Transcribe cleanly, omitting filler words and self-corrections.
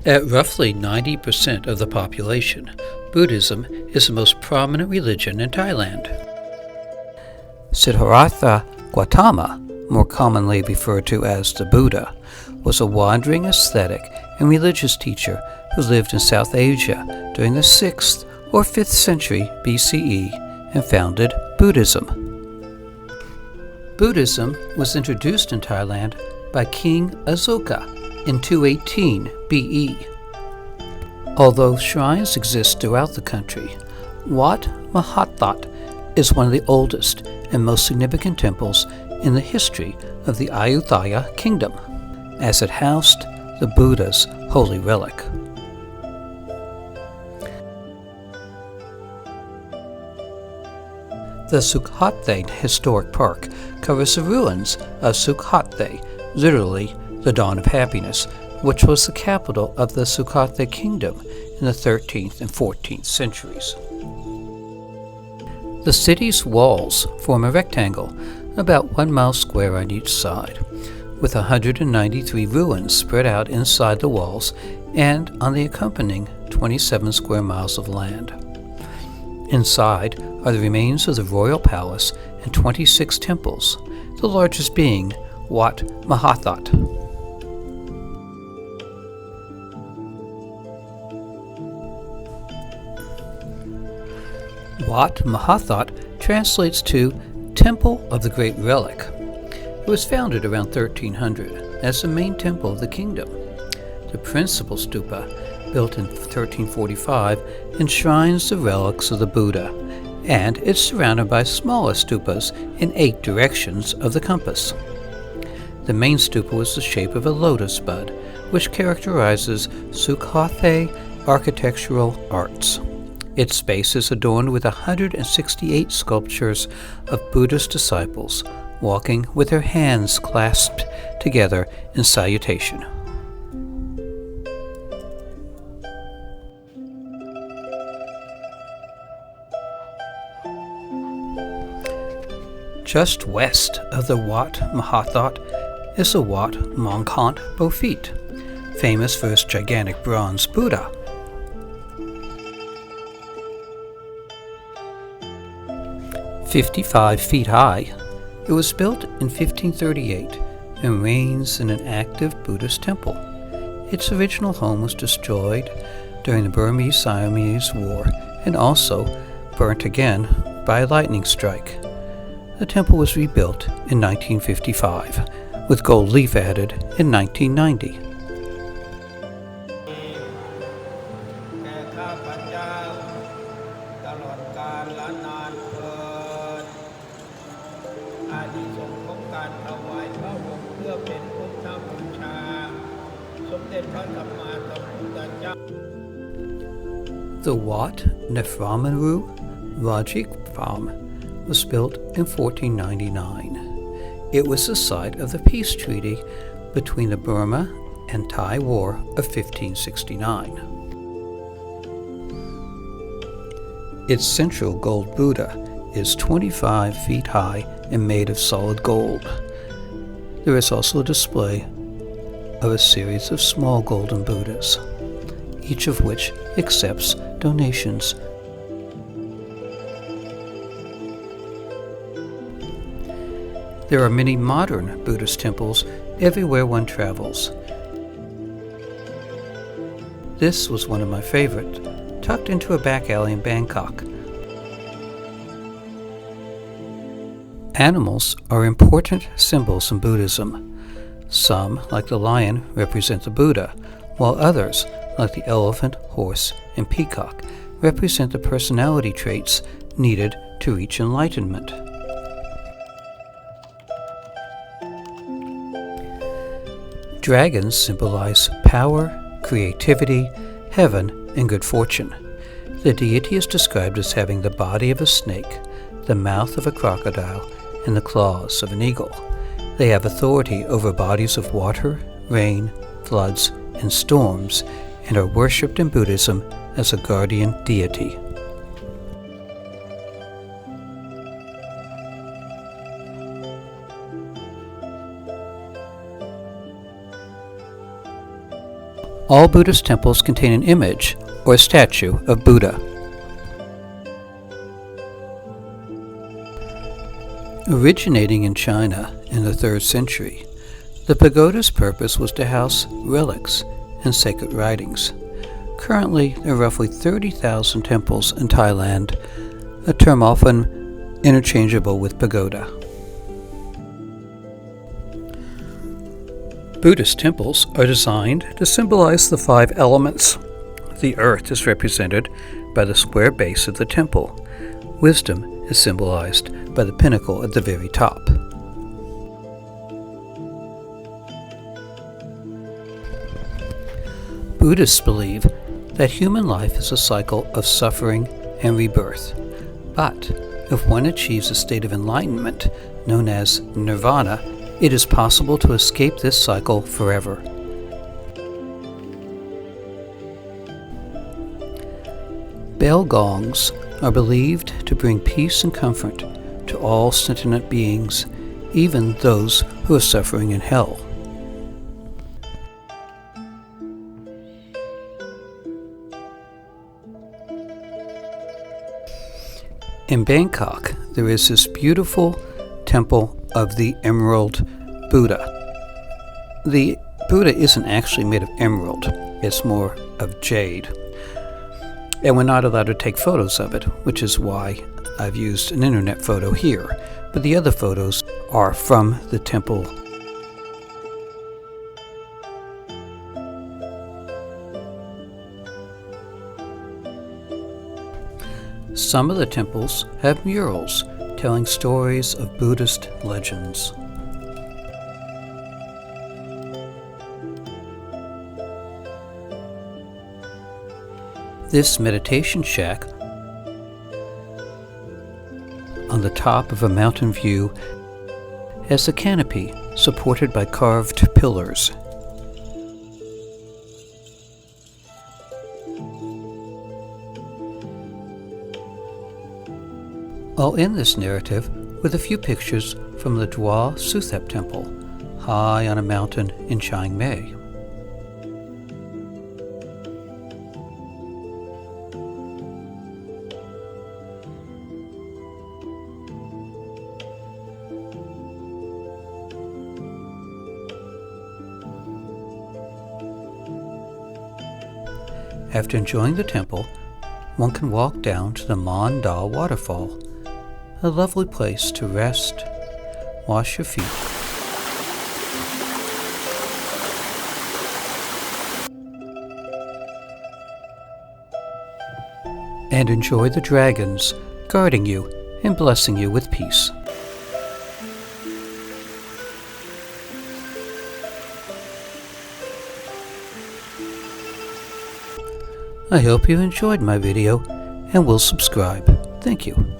At roughly 90% of the population, Buddhism is the most prominent religion in Thailand. Siddhartha Gautama, more commonly referred to as the Buddha, was a wandering ascetic and religious teacher who lived in South Asia during the 6th or 5th century BCE and founded Buddhism. Buddhism was introduced in Thailand by King Asoka in 218 BE. Although shrines exist throughout the country, Wat Mahathat is one of the oldest and most significant temples in the history of the Ayutthaya kingdom, as it housed the Buddha's holy relic. The Sukhothai Historic Park covers the ruins of Sukhothai, literally the dawn of happiness, which was the capital of the Sukhothai kingdom in the 13th and 14th centuries. The city's walls form a rectangle, about 1 mile square on each side, with 193 ruins spread out inside the walls and on the accompanying 27 square miles of land. Inside are the remains of the royal palace and 26 temples, the largest being Wat Mahathat. Wat Mahathat translates to Temple of the Great Relic. It was founded around 1300 as the main temple of the kingdom. The principal stupa, built in 1345, enshrines the relics of the Buddha, and it's surrounded by smaller stupas in 8 directions of the compass. The main stupa was the shape of a lotus bud, which characterizes Sukhothai architectural arts. Its base is adorned with 168 sculptures of Buddhist disciples walking with their hands clasped together in salutation. Just west of the Wat Mahathat is the Wat Mongkont Bofit, famous for its gigantic bronze Buddha. "55 feet high, it was built in 1538 and reigns in an active Buddhist temple. Its original home was destroyed during the Burmese-Siamese War and also burnt again by a lightning strike. The temple was rebuilt in 1955, with gold leaf added in 1990. The Wat Nephramanu Rajik Farm was built in 1499. It was the site of the peace treaty between the Burma and Thai War of 1569. Its central gold Buddha is 25 feet high and made of solid gold. There is also a display of a series of small golden Buddhas, each of which accepts donations. There are many modern Buddhist temples everywhere one travels. This was one of my favorite, tucked into a back alley in Bangkok. Animals are important symbols in Buddhism. Some, like the lion, represent the Buddha, while others, like the elephant, horse, and peacock, represent the personality traits needed to reach enlightenment. Dragons symbolize power, creativity, heaven, and good fortune. The deity is described as having the body of a snake, the mouth of a crocodile, and the claws of an eagle. They have authority over bodies of water, rain, floods, and storms, and are worshipped in Buddhism as a guardian deity. All Buddhist temples contain an image or a statue of Buddha. Originating in China in the 3rd century, the pagoda's purpose was to house relics and sacred writings. Currently, there are roughly 30,000 temples in Thailand, a term often interchangeable with pagoda. Buddhist temples are designed to symbolize the 5 elements. The earth is represented by the square base of the temple. Wisdom is symbolized by the pinnacle at the very top. Buddhists believe that human life is a cycle of suffering and rebirth. But if one achieves a state of enlightenment known as nirvana, it is possible to escape this cycle forever. Bell gongs are believed to bring peace and comfort to all sentient beings, even those who are suffering in hell. In Bangkok, there is this beautiful temple of the Emerald Buddha. The Buddha isn't actually made of emerald, it's more of jade. And we're not allowed to take photos of it, which is why I've used an internet photo here. But the other photos are from the temple. Some of the temples have murals telling stories of Buddhist legends. This meditation shack on the top of a mountain view has a canopy supported by carved pillars. I'll end this narrative with a few pictures from the Dwa Suthep Temple, high on a mountain in Chiang Mai. After enjoying the temple, one can walk down to the Mon Da waterfall, a lovely place to rest, wash your feet, and enjoy the dragons guarding you and blessing you with peace. I hope you enjoyed my video and will subscribe. Thank you.